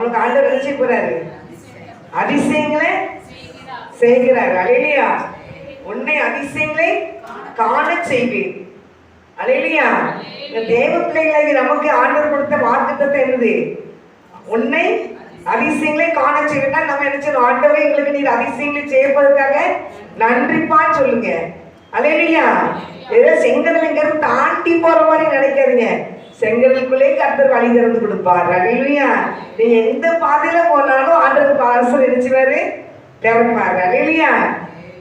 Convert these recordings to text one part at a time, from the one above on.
உங்களுக்கு ஆண்டவர் நினைச்சு போறாரு, அதிசயங்களை செய்கிறார். அல்லேலூயா. உன்னை அதிசயங்களை காண செய்வேன். அல்லேலூயா. இந்த தேவ பிள்ளைகளை நமக்கு ஆண்டவர் கொடுத்த வாக்குத்தத்தம் என்னது? உன்னை அதிசயங்களை காண செய்வேன். நம்ம என்ன செய்யணும்? ஆண்டவரே எங்களுக்கு நீர் அதிசயங்களை செய்வதற்காக நன்றிப்பான்னு சொல்லுங்க. அல்லேலூயா. ஏதோ செங்கடலுங்கிறது தாண்டி போற மாதிரி நினைக்காதீங்க. செங்கடலுக்குள்ளே கர்த்தர் வழி திறந்து கொடுப்பார். அல்லேலூயா. நீங்க எந்த பாதையில போனாலும் ஆண்டவருக்கு அரசர் நினைச்சுவாரு, திறப்பாரு. அல்லேலூயா.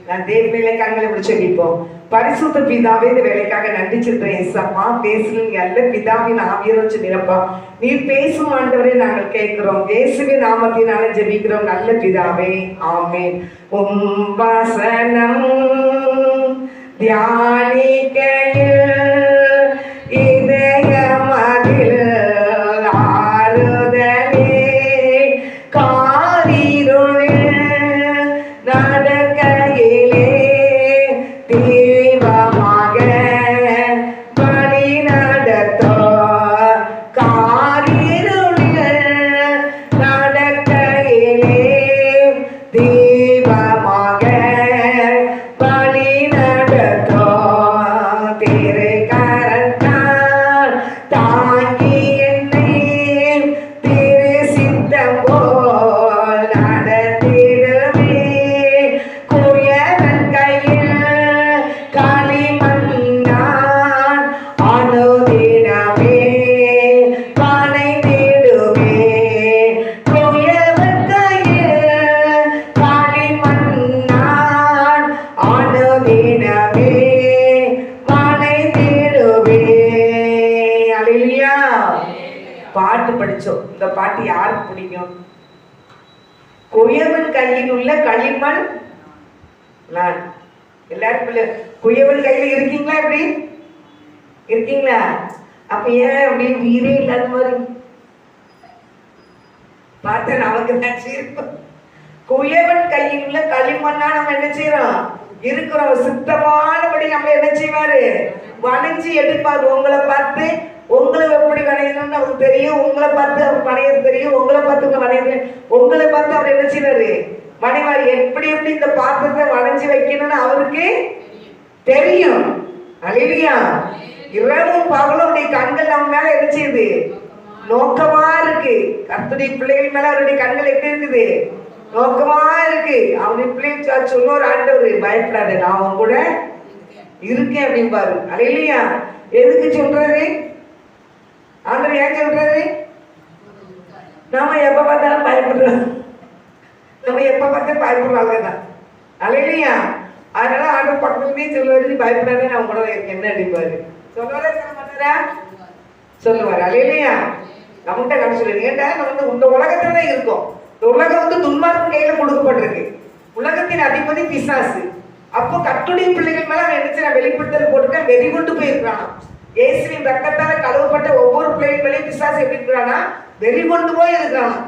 நான் தேவநிலை கண்களை முடிச்சு வைப்போம். பரிசுத்த பிதாவே, இந்த வேலைக்காக நன்றி சொல்றேன். ஏசப்பா, பேசுறீங்க அல்ல பிதாவின் ஆவியை வச்சு நிரப்பா. நீர் பேசும் ஆண்டவரே நாங்கள் கேட்கிறோம். இயேசுவின் நாமத்தினால ஜெபிக்கிறோம் நல்ல பிதாவே, ஆமென். உம் வசனம் தியானிக்கையில் இதயமதில் ஆறுதலே, காரிருளில் நடக்கையிலே தீபமாக வழி நடத்தோ, காரிருளில் நடக்கையிலே தீபமாக வழி நடத்தோ, திரு கரத்தால் தாங்கி என்னை திரு சித்தம் போல் நடத்திடுவே, குயவன் கையில் களிமண்ணான் அனுதினமே பனைந்திடுவே, குயவன் கையில் களிமண்ணான் அனுதினமே பனைந்திடுவே. அல்லேலூயா. பாட்டு படிச்சோம். இந்த பாட்டு யாருக்கு பிடிக்கும்? குயவன் கையில் உள்ள களிமண் நான். எல்லாரும் குயவன் கையில இருக்கீங்களா? எப்படி இருக்கீங்களா? அப்ப ஏன் அப்படி உயிரே இல்லாத மாதிரி பார்த்தா நமக்கு தான் சிரிப்போம். குயவன் கையில் உள்ள களிமண்ணா நம்ம என்ன செய்யறோம்? இருக்கிறோம். சுத்தமானபடி நம்ம என்ன செய்வாரு? வணைஞ்சி எடுப்பாரு. உங்களை பார்த்து உங்களை எப்படி வணையணும்னு அவருக்கு தெரியும். உங்களை பார்த்து அவர் வணையது தெரியும். உங்களை பார்த்து உங்க வணையது, உங்களை பார்த்து அவர் என்ன செய்வாரு? வணைவாரு. எப்படி எப்படி இந்த பாத்திரத்தை வணைஞ்சி வைக்கணும்னு அவருக்கு தெரியும். அல்லேலூயா. இரவும் பகலும் அவருடைய கண்கள் நம்ம மேல என்ன செய்யுது? நோக்கமா இருக்கு. கர்த்தருடைய பிள்ளைகள் மேல அவருடைய கண்கள் எப்படி இருக்குது? நோக்கமா இருக்கு. அவருடைய பிள்ளைகள் சொன்னோர் ஆண்டவர், பயப்படாத, நான் அவன் கூட இருக்கேன் அப்படின்பாரு. அல்லேலூயா. எதுக்கு சொல்றாரு ஆண்டவர்? ஏன் சொல்றாரு? நாம எப்ப பார்த்தாலும் பயப்படுறோம். நம்ம எப்ப பார்த்தாலும் பயப்படுறாங்க தான். அல்லேலூயா. அதனால ஆண்டவர் பக்கத்துலயே சொல்லுவாரு, நீ பயப்படாத, நான் கூட இருக்கேன் என்ன அப்படின்பாரு. சொல்லுவாரா சொல்ல மாட்டாரா? சொல்லுவாரு. அல்லேலூயா. நம்மகிட்ட கண்டு சொல்லுங்க. ஏன்டா நம்ம இந்த உலகத்துல தான் இருக்கோம். இந்த உலகம் துன்மார்க்கு கையில கொடுக்கப்பட்டிருக்கு. உலகத்தின் அதிபதி பிசாசு. அப்போ கர்த்தருடைய பிள்ளைகள் மேல அவன் என்ன வெளிப்படுத்தல் போட்டுட்டு வெறி கொண்டு போயிருக்கான். இயேசுவின் ரத்தத்தால கழுவப்பட்ட ஒவ்வொரு பிள்ளைகள் மேலேயும் பிசாசு எப்படி இருக்கிறானா? வெறி கொண்டு போய் இருக்கிறானா.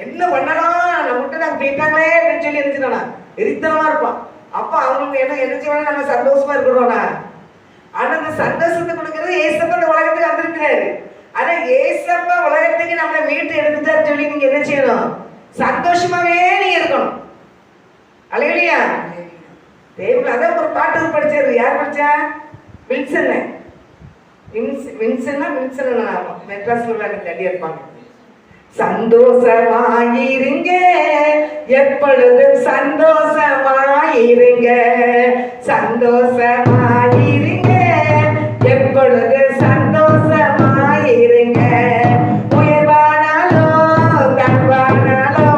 என்ன பண்ணலாம், நம்மகிட்ட நான் போயிட்டாங்களே அப்படின்னு சொல்லி இருந்துச்சுனா வெறித்தனமா இருப்பான். அப்ப அவங்களுக்கு என்ன செய்வாங்க? நம்ம சந்தோஷமா இருக்கிறோம்னா. ஆனா அந்த சந்தோஷத்தை கொடுக்கறது ஏசப்பா இந்த உலகத்துக்கு வந்திருக்கிறாரு. ஆனா ஏசப்பா உலகத்துக்கு நம்மளை மீட்டு எடுத்துட்டாரு சொல்லி நீங்க என்ன செய்யணும்? சந்தோஷமாவே நீங்க இருக்கணும். அல்லேலூயா. தேவன் அதான் ஒரு பாட்டு படிச்சாரு. யார் படிச்சா? வில்சன். மெட்ராஸ்ல தள்ளி இருப்பாங்க. சந்தோஷமாயிருங்க, எப்பொழுதும் சந்தோஷமாயிருங்க, சந்தோஷமாயிருங்க, எப்பொழுதும் சந்தோஷமாயிருங்க. உயர்வானாலோ தாழ்வானாலோ,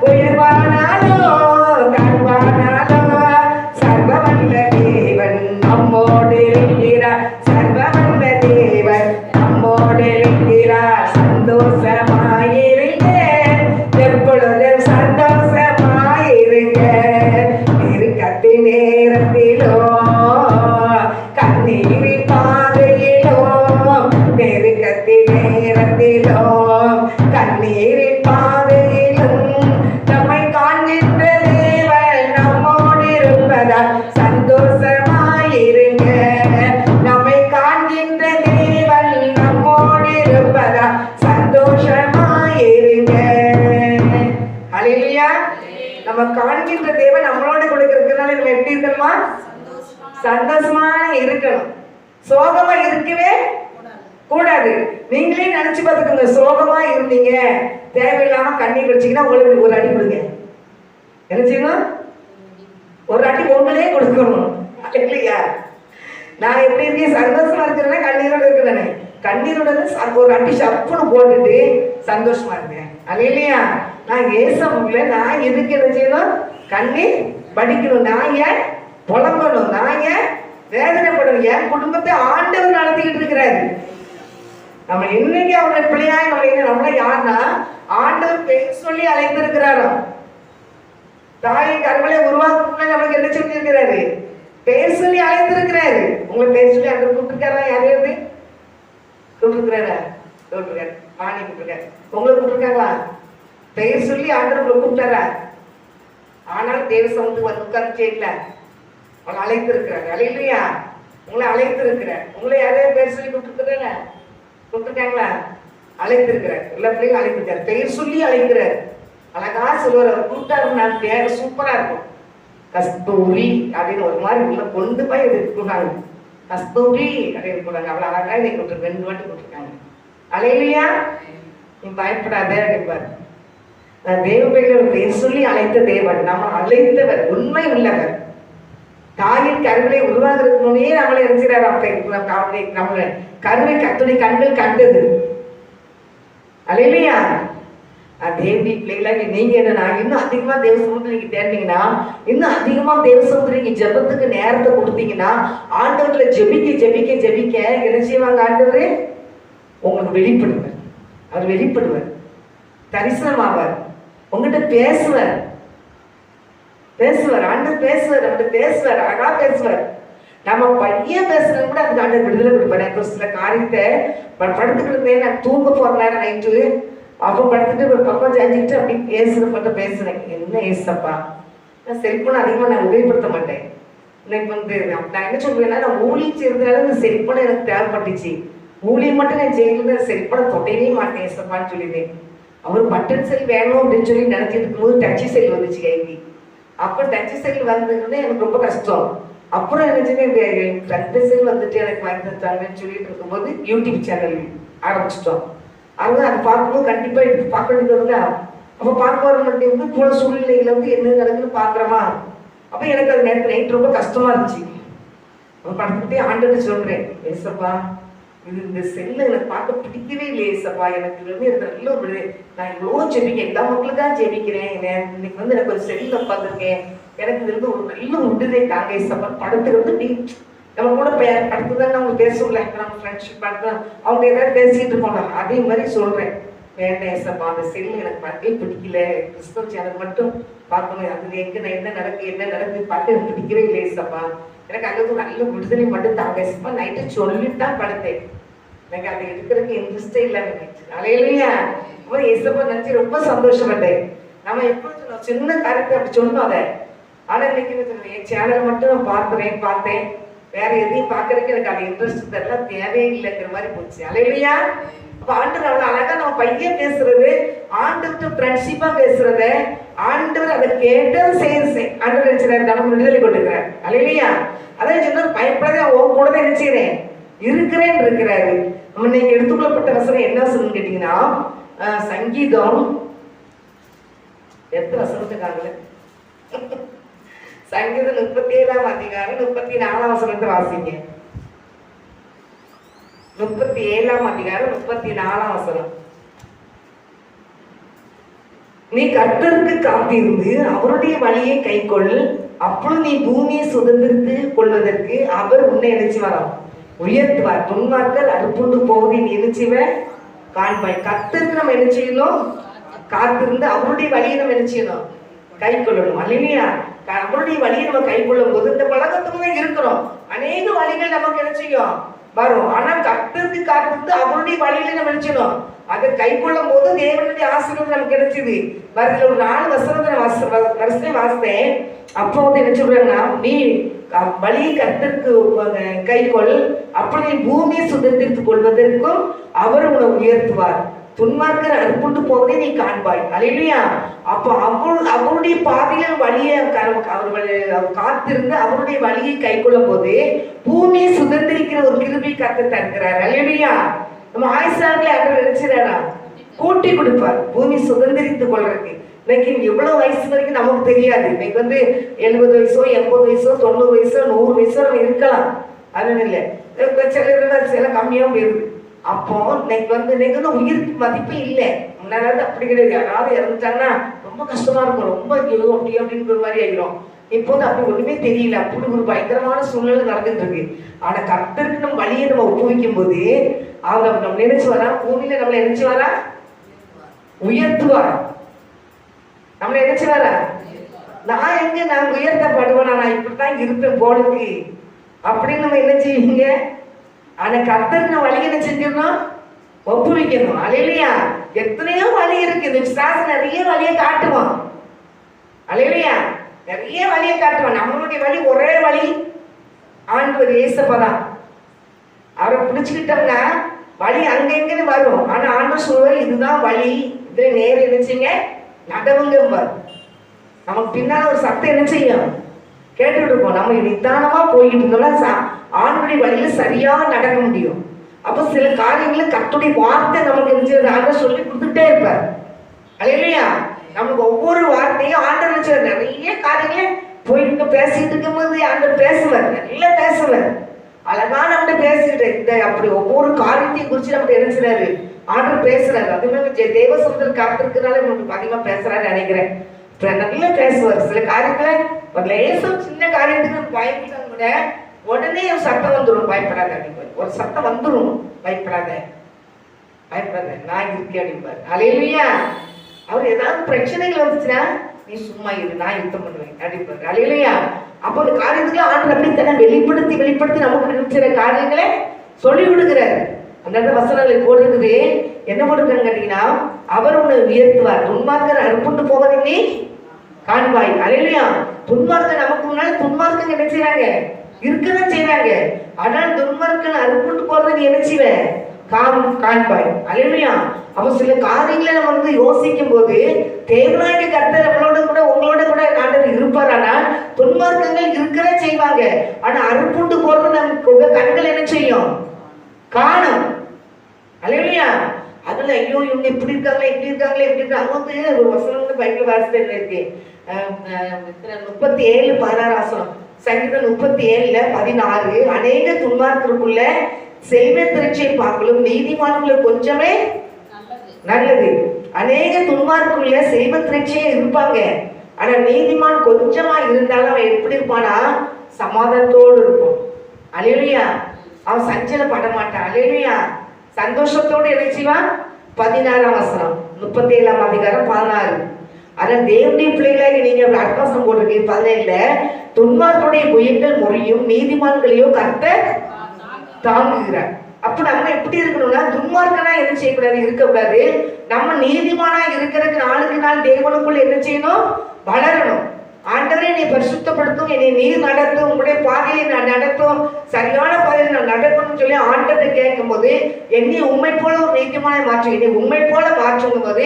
உயர்வானாலோ தாழ்வானாலோ, சர்வவல்ல தேவன் நம்மோடு இருக்கிறார். சர்வவல்ல தேவன் நம்மோடு இருக்கிறார். சந்தோஷமாயிருங்க, எப்பொழுதும் சந்தோஷமாயிருங்க. நெருக்கத்தின் நேரத்திலோ கண்ணீரின் பாதையில் அல்லேலூயா. நம்ம காண்கின்ற தேவன் நம்மளோட கொடுக்கறதுனால நம்ம எப்படி இருக்கணுமா? சந்தோஷமா இருக்கணும். சோகமா இருக்கவே கூடாது. நீங்களே நினைச்சு பார்த்துக்கோங்க, சோகமா இருந்தீங்க, தேவையில்லாம கண்ணீர் வச்சீங்கன்னா உங்களுக்கு ஒரு அடி கொடுங்க. என்ன செய்யணும்? ஒரு அடி உங்களே கொடுக்கணும் இல்லையா? நான் எப்படி இருக்கேன்? சந்தோஷமா இருக்கிறேன்னா கண்ணீரோட இருக்கிறேனே, கண்ணீரோட ஒரு அடி சப்புன்னு போட்டுட்டு சந்தோஷமா இருக்கேன் இல்லையா? நான் ஏசமுல நான் எதுக்கு என்ன செய்யணும்? கண்ணீர் படிக்கணும். நான் ஏன் புலம்பணும்? நான் ஏன் வேதனைப்படணும்? என் குடும்பத்தை ஆண்டவர் நடத்திக்கிட்டு இருக்கிறாரு. நம்ம இன்னைக்கு அவங்க பிள்ளையாய் நம்மள யாருன்னா ஆண்டவர் பெண் சொல்லி அழைத்திருக்கிறாரோ. தாயின் கருவலை உருவாக்குள்ள நம்மளுக்கு என்ன செஞ்சிருக்கிறாரு? பேர் சொல்லி அழைத்திருக்கிறாரு. உங்களை பேர் சொல்லி அங்க கூப்பிட்டுருக்காரா? யாரையாவது கூப்பிட்டுருக்கிறாரா? கூப்பிட்டுருக்காரு. மாணி கூப்பிட்டுருக்காரு. உங்களை கூப்பிட்டுருக்காங்களா? பெயர் சொல்லி ஆண்டவர் உங்களை கூப்பிட்டாரா? ஆனால் தேவ சமூகத்துக்கு வந்து உட்கார்ந்து செய்யல, அவங்களை அழைத்திருக்கிறாரு. அழையிலையா? உங்களை அழைத்திருக்கிறார். உங்களை யாரையா பேர் சொல்லி கூப்பிட்டுருக்காங்க? கூப்பிட்டுருக்காங்களா? அழைத்திருக்கிறார். எல்லா பிள்ளையும் அழைத்திருக்காரு. பெயர் சொல்லி அழைக்கிறார். அழகா சொல்லுவார். அவர் கூப்பிட்டாரு, நான் பேர் சூப்பரா இருக்கும். கஸ்தூரி அப்படின்னு ஒரு மாதிரி உள்ள கொண்டு போய் எடுத்துக்கிறாங்க. கஸ்தூரி அப்படின்னு போறாங்க. அவ்வளவு அழகா இதை கூப்பிட்டு 2 வாட்டி கூப்பிட்டுருக்காங்க. அழையிலையா? நீ பயப்படாத அப்படிப்பாரு. தேவ பிள்ளைகள் பேர் சொல்லி அழைத்த தேவன், நம்ம அழைத்தவர், உண்மை உள்ளவர். தாயின் கருவிலை உருவாகிறதுனே நம்மளை இருக்கிறார். நம்மளை கருவை கத்துடைய கண்கள் கண்டது. அல்லேலூயா. தேவடி பிள்ளைகளா நீங்க என்ன, இன்னும் அதிகமா தேவ சமூகத்துல நீங்க தேடினீங்கன்னா, இன்னும் அதிகமா தேவ சமூகத்துல நீங்க ஜெபத்துக்கு நேரத்தை கொடுத்தீங்கன்னா, ஆண்டவர்ல ஜெபிக்க ஜெபிக்க ஜெபிக்க என்ன செய்வாங்க? ஆண்டவரே உங்களுக்கு வெளிப்படுவார். அவர் வெளிப்படுவார், தரிசனமாவார், உங்ககிட்ட பேசுவார். ஆண்டவர் பேசுவார், நம்மகிட்ட பேசுவார், அழகா பேசுவார். நம்ம பையன் பேசுறது கூட அதுக்கு ஆண்டவர் விடுதலை கொடுப்பாரு. இப்போ சில காரியத்தை படுத்துக்கிட்டு இருந்தேன், நான் தூங்க போற நேரம் நைட்டு, அப்போ படுத்துட்டு ஒரு பக்கம் செஞ்சுக்கிட்டு அப்படி பேசுறேன். என்ன ஏசப்பா, நான் செல்போன் அதிகமாக நான் உபயோகப்படுத்த மாட்டேன். இன்னைக்கு வந்து நான் என்ன சொல்லுவேன்னா, நான் ஊழியம் செய்யறதுனால இந்த செல்போனை எனக்கு தேவைப்பட்டுச்சு. ஊழியம் மட்டும் நான் செய்யறது, செல்போனை தொட்டவே மாட்டேன் ஏசப்பான்னு சொல்லிடுவேன். அவர் பட்டன் செல் வேணும் அப்படின்னு சொல்லி நினைச்சிட்டு இருக்கும்போது டச்சு செல் வந்துச்சு கைக்கு. அப்போ டச்சு செல் வந்ததுன்னு எனக்கு ரொம்ப கஷ்டம். அப்புறம் என்ன டச்சு செல் வந்துட்டு எனக்கு வாங்கி தந்தாங்கன்னு சொல்லிட்டு இருக்கும்போது யூடியூப் சேனல் ஆரம்பிச்சிட்டோம். அவங்க அதை பார்க்கும்போது கண்டிப்பா எடுத்து பார்க்க வேண்டியது. அப்போ பார்க்க வர மாட்டேங்குது. போல சூழ்நிலையில வந்து என்ன நடக்குதுன்னு பாக்குறோமா. அப்ப எனக்கு அது நேரத்தில் நைட் ரொம்ப கஷ்டமா இருந்துச்சு. படுத்துக்கிட்டே ஆண்டவர்கிட்ட சொல்றேன், ஏசப்பா இந்த செல்லை எனக்கு பார்க்க பிடிக்கவே இல்லையே ஏசப்பா, எனக்கு வந்து எனக்கு நல்ல ஒரு, நான் இவ்வளோ ஜெபிக்கிறேன், எல்லா மக்களுக்காக ஜெபிக்கிறேன், இன்னைக்கு வந்து எனக்கு ஒரு செல்ல பார்த்துருக்கேன், எனக்கு இது வந்து ஒரு நல்ல விடுதலை தாங்க ஏசப்பா. படத்துக்கு வந்து நீ நம்ம கூட படத்துதான் அவங்க பேசல, நம்ம ஃப்ரெண்ட்ஷிப் படத்துல அவங்க ஏதாவது பேசிட்டு இருப்பாங்க, அதே மாதிரி சொல்றேன், வேண்டாம் ஏசப்பா அந்த செல்லு எனக்கு பார்க்கவே பிடிக்கல, கிறிஸ்தவ சேனல் மட்டும் பார்க்கணும், அது எங்க என்ன நடக்குது பார்க்க எனக்கு பிடிக்கவே இல்லை ஏசப்பா, எனக்கு அங்கே நல்ல விடுதலை மட்டும் தாங்க ஏசப்பா. நைட்டு சொல்லிட்டு தான் படுத்தேன், எனக்கு அதை எடுக்கிறதுக்கு இன்ட்ரெஸ்டே இல்லாம. அலையிலையா ஏசப்பா நினைச்சு ரொம்ப சந்தோஷப்பட்டேன். நம்ம எப்போ சின்ன காரியத்தை அப்படி சொன்னோம் அதை. ஆனா இன்னைக்கு என் சேனல் மட்டும் நான் பார்த்தேன், வேற எதையும் பார்க்கறதுக்கு எனக்கு அது இன்ட்ரெஸ்ட் தெரியல, தேவையே இல்லைங்கிற மாதிரி போச்சு. அலையிலையா. அப்ப ஆண்டவர் அவ்வளவு அழகா நம்ம பையன் பேசுறது, ஆண்டவர்கிட்ட ஃப்ரெண்ட்ஷிப்பா பேசுறத, ஆண்டவர் அதை கேட்டது செய்ய ஆண்டவர் நினைச்சாரு, நம்ம விடுதலை கொண்டிருக்கிறார். அலையிலையா. அதான் சொன்ன பயப்படாத, உன் கூட தான் நினைச்சுக்கிறேன் இருக்கிறேன் இருக்கிறாரு. நம்ம இன்னைக்கு எடுத்துக்கொள்ளப்பட்ட வசனம் என்ன வசனம் கேட்டீங்கன்னா, சங்கீதம் எத்தனை வசனத்துக்காகல, சங்கீதம் 37ஆம் அதிகாரம் 34ஆம் வசனத்தை வாசிங்க. 37ஆம் அதிகாரம் 34ஆம் வசனம். நீ கர்த்தருக்கு காத்திருந்து அவருடைய வழியை கைக்கொள், அப்பொழுது நீ பூமியை சுதந்திரித்து கொள்வதற்கு அவர் உன்னை நினைச்சு வரோம் உயர்த்துவார். துன்மார்கள் அறுப்புண்டு போவதை நீ நினைச்சுவ காண்பாய். கர்த்தருக்கு நம்ம என்ன செய்யணும்? காத்திருந்து அவருடைய வழியை நம்ம என்ன செய்யணும்? கை கொள்ளணும். அல்லையா? அவருடைய வழியை நம்ம கை கொள்ளும் போது இந்த பழக்கத்துக்கு தான் இருக்கிறோம். அநேக வழிகள் நமக்கு என்ன செய்யும்? வரும். ஆனா கர்த்தருக்கு காத்திருந்து அவருடைய வழியில நம்ம என்ன செய்யணும்? அதை கை கொள்ளும் போது தேவனுடைய ஆசீர்வாதம் நமக்கு கிடைச்சது. வருதுல ஒரு 4 வருஷத்தை வாசித்தேன். அப்போ வந்து என்ன சொல்றாங்கன்னா, நீ வழியை கர்த்தருக்கு கைக்கொள், அப்படி பூமியை சுதந்திரித்துக் கொள்வதற்கும் அவர் உன்னை உயர்த்துவார். துன்மார்க்கர் அறுப்புண்டு போவதை நீ காண்பாய். அல்லேலூயா. அப்போ அவருடைய பாதையில் வழியை அவர் காத்திருந்து அவருடைய வழியை கை கொள்ளும் போது பூமியை சுதந்திரிக்கிற ஒரு கிருபை கர்த்தர் தருகிறார். அல்லேலூயா. நம்ம ஆயுசாங்களை அவர் நினைச்சிடாரா கூட்டி கொடுப்பார் பூமி சுதந்திரித்துக் கொள்றதுக்கு. இன்னைக்கு எவ்வளவு வயசு வரைக்கும் நமக்கு தெரியாது. இன்னைக்கு 70 வயசோ 80 வயசோ 90 வயசோ 100 வயசோ நம்ம இருக்கலாம். அது இல்லை, சில கம்மியாக போயிருது. அப்போ இன்னைக்கு உயிர் மதிப்பு இல்லை. முன்னாடி அப்படி கிடையாது. யாராவது இறந்துட்டாங்கன்னா ரொம்ப கஷ்டமா இருக்கும், ரொம்ப அப்படின்ற மாதிரி ஆகிரும். இப்போது அப்படி ஒண்ணுமே தெரியல. அப்படி ஒரு பயங்கரமான சூழ்நிலை நடந்துட்டு இருக்கு. ஆனா கர்த்தருக்கு நம்ம வழியை நம்ம ஒப்புவிக்கும் போது அவர் நம்ம நினைச்சு வரா, பூமியில நம்மளை நினைச்சு வரா, உயர்த்துவார். நம்மளை நினைச்சு வரா. நான் உயர்த்தப்படுவேன், நான் இப்படித்தான் இருப்பேன் போலுக்கு அப்படின்னு நம்ம என்ன செய்வீங்க. ஆனா கர்த்தருக்கு வழி என்ன செஞ்சிடணும், ஒப்புவிக்கணும். அல்லேலூயா. எத்தனையோ வழி இருக்குது. விசுவாசம் நிறைய வழியை காட்டுவோம். அல்லேலூயா. நிறைய வழியை காட்டுவோம். நம்மளுடைய வழி ஒரே வழி, ஆண்டவர் இயேசுதான். அவரை பிடிச்சுக்கிட்டோம்னா வழி அங்கெங்கன்னு வரும். ஆனா ஆண்டவர் சொல்வார், இதுதான் வழி, இதுல நேரம் என்னச்சுங்க நடவுங்க. நமக்கு பின்னால ஒரு சத்தம் என்ன செய்யும் கேட்டுட்டு இருக்கோம். நம்ம நிதானமா போயிட்டு இருந்தோம்னா ஆண்டுடைய வழியில சரியா நடக்க முடியும். அப்போ சில காரியங்களை கர்த்தருடைய வார்த்தை நமக்கு ஆண்டவர் சொல்லி கொடுத்துட்டே இருப்பார். அல்லேலூயா. நமக்கு ஒவ்வொரு வார்த்தையும் ஆண்டவர் நிறைய காரியங்களை போயிட்டு பேசிட்டு இருக்கும்போது ஆண்டவர் பேசுவார், நல்லா பேசுவார், அழகா நம்ம பேசிட்டு இந்த அப்படி ஒவ்வொரு காரியத்தையும் குறிச்சு நம்ம நினைச்சாரு ஆண்டவர் பேசுறாரு. அதுமாதிரி தேவசமுதர் காத்திருக்கிறதுனால நமக்கு அதிகமா பேசுறாரு நினைக்கிறேன். நல்லா பேசுவார். சில காரியங்களை ஒரு லேசம் சின்ன காரியத்துக்கு பயந்துட்டாங்க கூட உடனே ஒரு சத்தம் வந்துடும், பயப்படாத அப்படிப்பாரு. ஒரு சத்தம் வந்துடும், பயப்படாத பயப்படாத நான் இருக்கேன் அப்படிப்பாரு. அல்லேலூயா. அவர் ஏதாவது பிரச்சனைகள் வந்துச்சுன்னா நீ சும்மா இரு, நான் யுத்தம் பண்ணுவேன் அப்படிப்பாரு. அல்லேலூயா. அப்போ அந்த காரியத்துக்கு ஆண்டு அப்படித்தானே வெளிப்படுத்தி நமக்கு நினைச்சிற காரியங்களை சொல்லி விடுகிறார். அந்த வசனங்களை போடுறது என்ன போடுறான்னு கேட்டீங்கன்னா, அவர் உன்னை உயர்த்துவார், துன்மார்க்கர் அறுப்புண்டு போவதை நீ காண்பாய். அல்லேலூயா. துன்மார்க்கர் நமக்கு முன்னாடி துன்மார்க்கங்க என்ன செய்யறாங்க, இருக்கதான் செய்யறாங்க. ஆனால் துன்மார்க்கன் அறுப்புண்டு போறதை நீ என்ன செய்வ, காண்பாய். அல்லேலூயா. அப்ப சில காரியங்களை நம்ம யோசிக்கும் போது தேவனாகிய கர்த்தர் நம்மளோட கூட உங்களோட கூட ஆண்டவர் இருப்பார். ஆனால் துன்மார்க்கங்கள் இருக்கவே செய்வாங்க. ஆனா அறுப்புண்டு போறது நமக்கு கண்கள் என்ன செய்யும், காணும். அல்லேலூயா. அதுல ஐயோ இவங்க இப்படி இருக்காங்களே ஒரு வசனம் பைபிள் வாசிட்டு இருக்கு. 37:16 சங்கீதம் 37:16 அநேக துன்மார்க்கருக்குள்ள செல்வ திரட்சியை பார்க்கலும் நீதிமான்களுக்கு கொஞ்சமே நல்லது. அநேக துன்மார்க்குள்ள செல்வ திரட்சியே இருப்பாங்க. ஆனா நீதிமான் கொஞ்சமா இருந்தாலும் அவன் எப்படி இருப்பானா, சமாதானத்தோடு இருக்கும். அல்லேலூயா. அவன் சஞ்சலப்பட மாட்டான். அல்லேலூயா. சந்தோஷத்தோடு என்ன செய்வான். 16 37:16 ஆனா தேவனுடைய பிள்ளைகளாக நீங்க அர்த்தம் போட்டிருக்கீங்க. 17 துன்மார்களுடைய புயங்கள் முறையும் நீதிமான்களையோ கர்த்தர் தாங்குகிறார். அப்ப நம்ம எப்படி இருக்கணும்னா, துன்மார்க்கனா என்ன செய்யக்கூடாது, இருக்கக்கூடாது. நம்ம நீதிமானா இருக்கிறதுக்கு நாளுக்கு நாள் தேவனுக்குள்ள என்ன செய்யணும், வளரணும். ஆண்டவரே என்னை பரிசுத்தப்படுத்தும், என்னை நீர் நடத்தும், உங்களுடைய பாதையை நான் நடத்தும், சரியான பாதையை நான் நடக்கணும்னு சொல்லி ஆண்டவரை கேட்கும் போது என்னை உண்மை போல ஒரு நீதிமான மாற்று, என்னை உண்மை போல மாற்றும் போது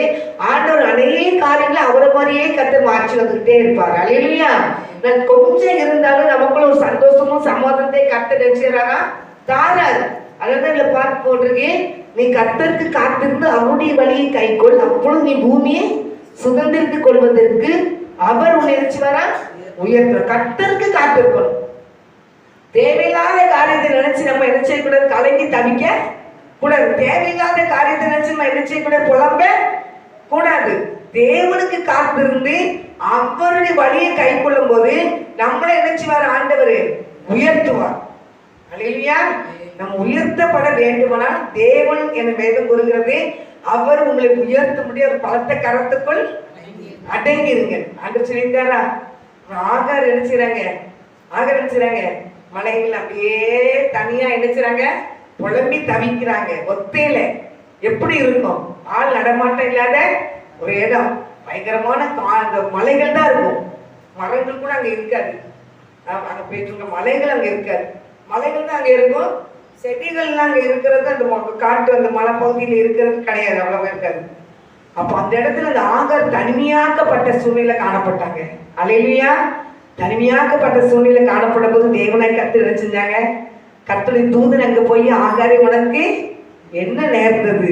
ஆண்டவர் அநேக காரியங்களை அவரை மாதிரியே கர்த்தர் மாற்றி வந்துகிட்டே இருப்பார். அல்லேலூயா. நான் கொஞ்சம் இருந்தாலும் நமக்குள்ள ஒரு சந்தோஷமும் சமாதானத்தை கர்த்தர் நினைச்சாரா தாராரு. அதான் இதுல பார்த்து போட்டிருக்கு, நீ கர்த்தருக்கு காத்திருந்து அவருடைய வழியை கைக்கொள், அப்பொழுது நீ பூமியை சுதந்திரித்துக் கொள்வதற்கு அவர் உன்னை நினைச்சுவாரா உயர்த்த. கர்த்தருக்கு காத்திருக்கணும். தேவையில்லாத காரியத்தை நினைச்சு நம்ம என்ன செய்யக்கூடாது, கலங்கி தவிக்க கூடாது. தேவையில்லாத காரியத்தை நினைச்சு நம்ம என்ன செய்யக்கூடாது, புலம்ப கூடாது. தேவனுக்கு காத்திருந்து அவருடைய வழியை கை கொள்ளும் போது நம்மளை என்ன செய்வார், ஆண்டவர் உயர்த்துவார். அல்லேலூயா. நம்ம உயர்த்தப்பட வேண்டுமானால் தேவன் என வேதம் கூறுகிறது, அவர் உங்களை உயர்த்த முடியாது பலத்த கரத்துக்குள் அடங்கிருங்க. அங்க சொல்லியிருக்காரா. ஆகார் நினைச்சுறாங்க மலைகள் அப்படியே தனியா நினைச்சுறாங்க, புலம்பி தவிக்கிறாங்க. ஒத்தையில எப்படி இருக்கும், ஆள் நடமாட்டம் இல்லாத ஒரு இடம், பயங்கரமான மலைகள் தான் இருக்கும். மரங்கள் கூட அங்க இருக்காது. அங்க போயிட்டு இருக்க மலைகள் அங்க இருக்காது. மலைகள் தான் அங்க இருக்கும், செடிகள்லாம் அங்கே இருக்கிறது அந்த காட்டு அந்த மலைப்பகுதியில் இருக்கிறது கிடையாது, அவ்வளவு இருக்காது. அப்போ அந்த இடத்துல அந்த ஆகார் தனிமையாக்கப்பட்ட சூழ்நிலை காணப்பட்டாங்க. அல்லேலூயா. தனிமையாக்கப்பட்ட சூழ்நிலை காணப்படும் போது தேவனாய் கர்த்தர் என்ன செஞ்சாங்க? கர்த்தருடைய தூதன் அங்கே போய் ஆகாரே உனக்கு என்ன நேர்ந்தது,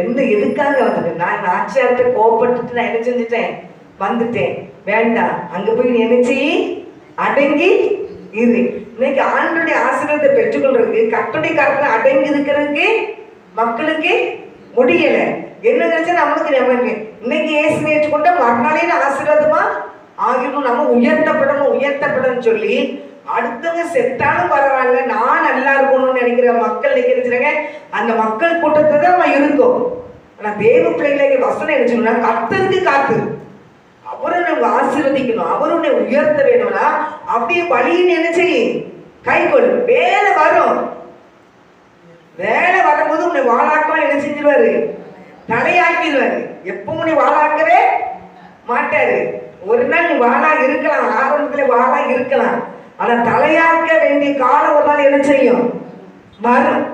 என்ன எதுக்காக வந்தது? நான் ஆட்சியார்கிட்ட கோவப்பட்டுட்டு நான் என்ன செஞ்சுட்டேன், வந்துட்டேன். வேண்டாம், அங்க போய் நீ என்ன செய்ய, அடங்கி இரு. இன்னைக்கு ஆண்டோடைய ஆசீர்வாதத்தை பெற்றுக்கொள்றதுக்கு கர்த்தருடைய கருத்துல அடங்கி இருக்கிறதுக்கு மக்களுக்கு முடியல. என்ன நினைச்சா நம்மளுக்கு இன்னைக்கு ஏசு ஏற்றுக்கொண்டா மறுநாளே ஆசீர்வாதமா ஆகிடும், நம்ம உயர்த்தப்படணும் சொல்லி அடுத்தவங்க செத்தாலும் பரவாயில்ல நான் நல்லா இருக்கணும்னு நினைக்கிற மக்கள் நினைக்கிறாங்க. அந்த மக்கள் கூட்டத்தை தான் நம்ம இருக்கும். ஆனா தேவ பிள்ளைகளை வசனம் நினைச்சோம்னா கர்த்தருக்கு காத்து, அவரை நம்ம ஆசீர்வதிக்கணும், அவரை உன்னை உயர்த்த வேணும்னா அப்படியே வழின்னு என்ன செய்யும், கை கொள். வேலை வரும், வேலை வரும்போது உன்னை வாழாக்கமா என்ன செஞ்சிருவாரு, தலையாக்கிடுவாரு. எப்பவும் உன்னை வாழாக்கவே மாட்டாரு. ஒரு நாள் நீ வாழா இருக்கலாம், ஆரம்பத்துல வாழா இருக்கலாம், ஆனா தலையாக்க வேண்டிய காலம் ஒரு நாள் என்ன செய்யும், வரும்.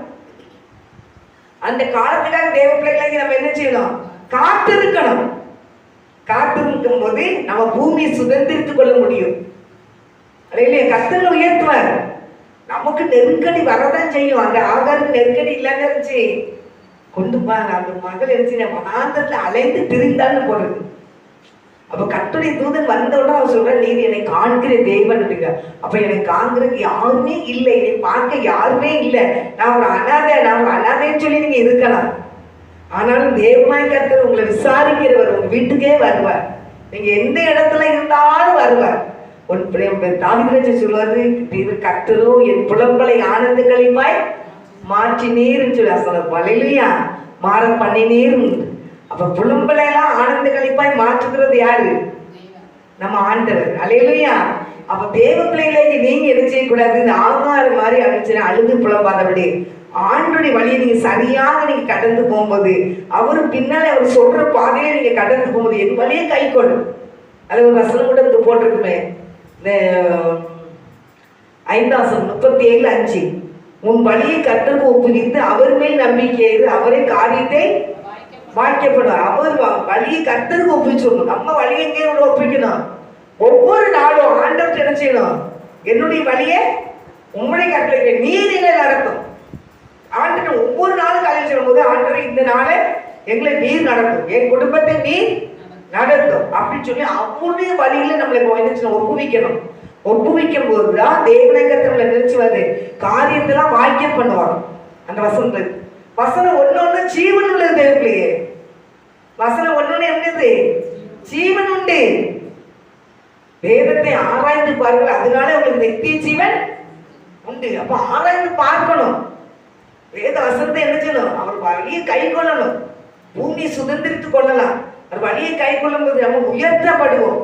அந்த காலத்துக்காக தேவ பிள்ளைகளை நம்ம என்ன செய்யணும், காத்திருக்கணும். காத்திருக்கும் போது நம்ம பூமியை சுதந்திரித்துக் கொள்ள முடியும். இல்லையா? கர்த்தர் உயர்த்துவார். நமக்கு நெருக்கடி வரதான் செய்யும். அந்த ஆகாருக்கு நெருக்கடி இல்லைன்னு இருந்துச்சு, கொண்டு போங்க அந்த மகள் இருந்துச்சு வனாந்தத்துல அலைந்து திரிந்தான்னு போடுறது. அப்ப கர்த்தருடைய தூதன் வந்த உடனே அவர் சொல்ற, நீர் என்னை காண்கிற தேவன். அப்ப என்னை காண்கிறதுக்கு யாருமே இல்லை, என்னை பார்க்க யாருமே இல்லை, நான் ஒரு அனாதைன்னு சொல்லி நீங்க இருக்கலாம். ஆனாலும் தேவனாய் கர்த்தர் உங்களை விசாரிக்கிறவர், உங்க வீட்டுக்கே வருவார். நீங்க எந்த இடத்துல இருந்தாலும் வருவார். தாவீது சொல்வாரு, கர்த்தரோ என் புலம்பலை ஆனந்த களிப்பாய் மாற்றி நீர்ன்னு சொல்லி சொல்ல. அல்லேலூயா. மாற பண்ணி நீர். அப்ப புலம்பலை எல்லாம் ஆனந்த களிப்பாய் மாற்றுகிறது யாரு? நம்ம ஆண்டவர். அல்லேலூயா. அப்ப தேவ பிள்ளைகளை நீங்க என்ன செய்யக்கூடாது, இந்த ஆகார மாதிரி அழிச்சு அழுது புலம்பாதபடி ஆண்டோடைய வழியை நீங்க சரியாக நீங்க கடந்து போகும்போது, அவரு பின்னால அவர் சொல்ற பாதையை நீங்க கடந்து போகும்போது என் வழியை கை கொண்டு. அது ஒரு வசனம் கூட இங்க போட்டிருக்குமே, இந்த 5:37 உன் வழியை கர்த்தருக்கு ஒப்புவித்து அவர் மேல் நம்பிக்கை அவரே காரியத்தை வாய்க்கப்படும். அவர் வழியை கர்த்தருக்கு ஒப்புவிச்சிடணும். நம்ம வழியை எங்கே ஒப்புவிக்கணும்? ஒவ்வொரு நாளும் ஆண்டவர் என்ன செய்யணும், என்னுடைய வழியை உங்களுடைய கட்டளை நீர் என்ன நடத்தும். ஆண்டவர் ஒவ்வொரு நாளும் காலையில் சொல்லும் போது, ஆண்டவர் இந்த நாளை எங்களை நீர் நடத்தும், என் குடும்பத்தை நீர் நடத்தும் அப்படின்னு சொல்லி அவருடைய வழியில நம்மளை ஒப்புவிக்கணும். ஒப்புவிக்கும் போதுதான் தேவனகத்தை நம்மளை நினைச்சுவாரு, காரியத்தெல்லாம் வாக்கியம் பண்ணுவாங்க. அந்த வசனம் ஒன்னொன்னு ஜீவன் உள்ளது. தேவப்பிள்ளையே வசனம் ஒன்னொன்னு என்னது, ஜீவன் உண்டு. வேதத்தை ஆராய்ந்து பாருங்கள், அதனால உங்களுக்கு நித்திய ஜீவன் உண்டு. அப்ப ஆராய்ந்து பார்க்கணும். வேத வசனத்தை என்ன செய்யணும், அவர் வழியை கை கொள்ளணும். பூமியை சுதந்திரித்துக் கொள்ளலாம். அவர் வழியை கை கொள்ளும் போது நம்ம உயர்த்தப்படுவோம்.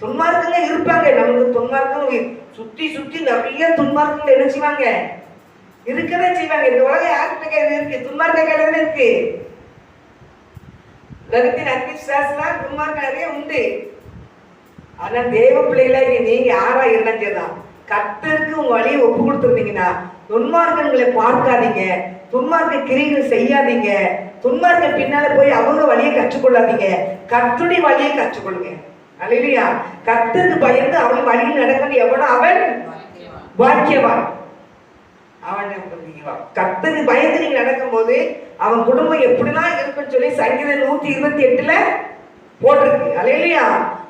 துன்மார்க்கங்க இருப்பாங்க, நமக்கு துன்மார்க்கம் சுத்தி சுத்தி நிறைய துன்மார்க்கங்கள் என்ன செய்வாங்க, இருக்கதான் செய்வாங்க. இந்த உலகம் யாருக்கு கைது இருக்கு, துன்மார்க்க கையில இருக்கு. உலகத்தின் அத்விசுவாசம் துன்மார்க்கம் நிறைய உண்டு. ஆனா தேவ பிள்ளைகளை நீங்க யாரா இருந்தாதான் கர்த்தருக்கு உங்க வழியை ஒப்பு கொடுத்துருந்தீங்கன்னா துன்மார்க்கங்களை பார்க்காதீங்க, துன்மார்க்க கிரிகள் செய்யாதீங்க, துன்மார்க்க பின்னால போய் அவங்க வழியை கற்றுக்கொள்ளாதீங்க, கர்த்தருடைய வழியை கற்றுக்கொள்ளுங்க. அல்லேலூயா. கர்த்தருக்கு பயந்து அவன் வழியில் நடக்கணும் எவனோ அவன் பாக்கியவான். அவன் கர்த்தருக்கு பயந்து நீங்க நடக்கும் போது அவன் குடும்பம் எப்படிலாம் இருக்குன்னு சொல்லி சங்கீதம் 128 போட்டிருக்கு. அல்லேலூயா.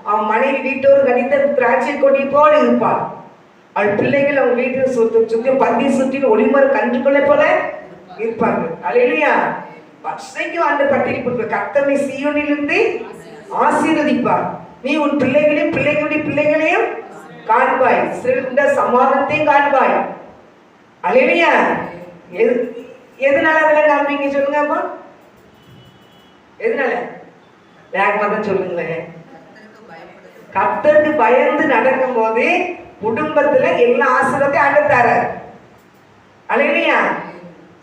அவன் மனைவி வீட்டோடு கணித்த திராட்சை கொடி போல இருப்பாள். அவள் பிள்ளைகள் அவங்க வீட்டு சுற்றி பந்தி சுற்றி ஒளிமர கன்றுகளை போல இருப்பாங்க. அல்லேலூயா. வசைக்கும் அந்த பட்டியல் கொடுக்க கர்த்தனை சீயோனிலிருந்து ஆசீர்வதிப்பார். நீ உன் பிள்ளைகளையும் பிள்ளைகளுடைய பிள்ளைகளையும் காண்பாய், சிறந்த சமாதானத்தையும் காண்பாய். அல்லேலூயா. எதனால அதெல்லாம் காண்பீங்க சொல்லுங்க அப்பா, எதனால? வேகமா தான் சொல்லுங்களேன். கர்த்தருக்கு பயந்து நடக்கும் போது குடும்பத்துல எல்லா ஆசீர்வாதத்தையும் ஆண்டத்தாரு. அல்லேலூயா.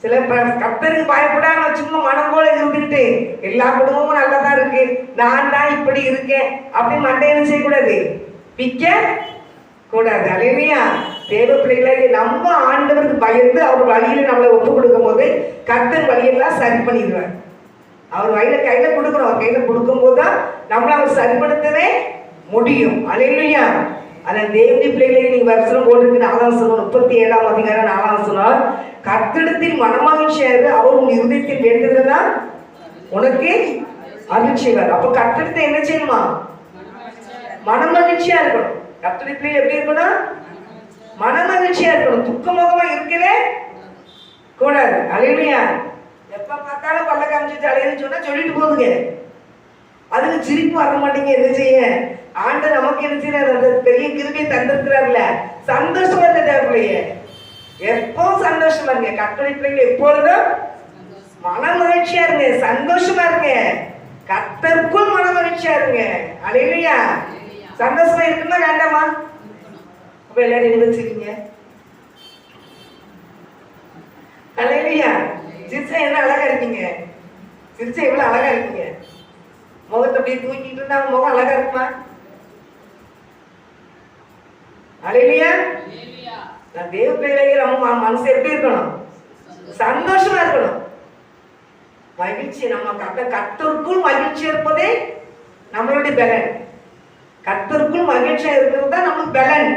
சில கர்த்தருக்கு பயப்படாம சும்மா மனம் போல இருந்துக்கிட்டு எல்லா குடும்பமும் நல்லதான் இருக்கு, நான் தான் இப்படி இருக்கேன் அப்படின்னு மண்டையில செய்யக்கூடாது, பிக்க கூடாது. அல்லேலூயா. தேவ பிள்ளைகளாகி நம்ம ஆண்டவருக்கு பயந்து அவர் வழியில நம்மளை ஒப்பு கொடுக்கும் போது கர்த்தர் வழியெல்லாம் சரி பண்ணிடுவார். அவர் கையில கொடுக்குறோம். அவர் கையில கொடுக்கும் போதுதான் நம்மள அவர் சரிப்படுத்தவே முடியும். அல்லேலூயா. ஆனா தேவனுடைய பிள்ளைகளை நீங்க வருஷம் போட்டுருக்கு 4ஆம் வசனம் 37ஆம் அதிகாரம் 4ஆம் வசனம், கர்த்தரிடத்தில் மனமகிழ்ச்சியாரு அவர் உன் இருதயத்தில் வேண்டுதல்தான் உனக்கு மகிழ்ச்சியார். அப்ப கர்த்தரிடத்தை என்ன செய்யணுமா? மனமகிழ்ச்சியா இருக்கணும். கர்த்தரிடத்துல எப்படி இருக்கணும்? மனமகிழ்ச்சியா இருக்கணும். துக்கமுகமா இருக்கவே கூடாது. அல்லேலூயா. எப்ப பார்த்தாலும் பல்ல காமிச்சு அலையன்னு சொன்னா சொல்லிட்டு போகுதுங்க. அதுக்கு சிரிப்பு வர மாட்டேங்க. என்ன செய்ய? ஆண்டவர் நமக்கு என்ன செய்யறாரு? அந்த பெரிய கிருபையை தந்திருக்கிறார்ல, சந்தோஷமா இருந்த தேவையில்லையே. எப்பவும் சந்தோஷமா இருங்க. கர்த்தருடைய பிள்ளைங்க எப்பொழுதும் மன மகிழ்ச்சியா இருங்க, சந்தோஷமா இருங்க, கர்த்தருக்குள் மன மகிழ்ச்சியா இருங்க. அல்லேலூயா. சந்தோஷமா இருக்குன்னா வேண்டாமா? அப்ப எல்லாரும் நினைச்சிருங்க. அல்லேலூயா. சிரிச்சா என்ன அழகா இருக்கீங்க. சிரிச்சா எவ்வளவு அழகா இருக்கீங்க. முகத்தை அப்படியே தூக்கிட்டு இருந்தா முகம் அழகா இருக்குமா? அல்லேலூயா. நான் தேவ பிள்ளைகளே நம்ம மனசு எப்படி இருக்கணும்? சந்தோஷமா இருக்கணும். மகிழ்ச்சி நம்ம கர்த்தருக்குள் மகிழ்ச்சி இருப்பதே நம்மளுடைய பலன். கர்த்தருக்குள் மகிழ்ச்சியா இருக்கிறது தான் நமக்கு பலன்.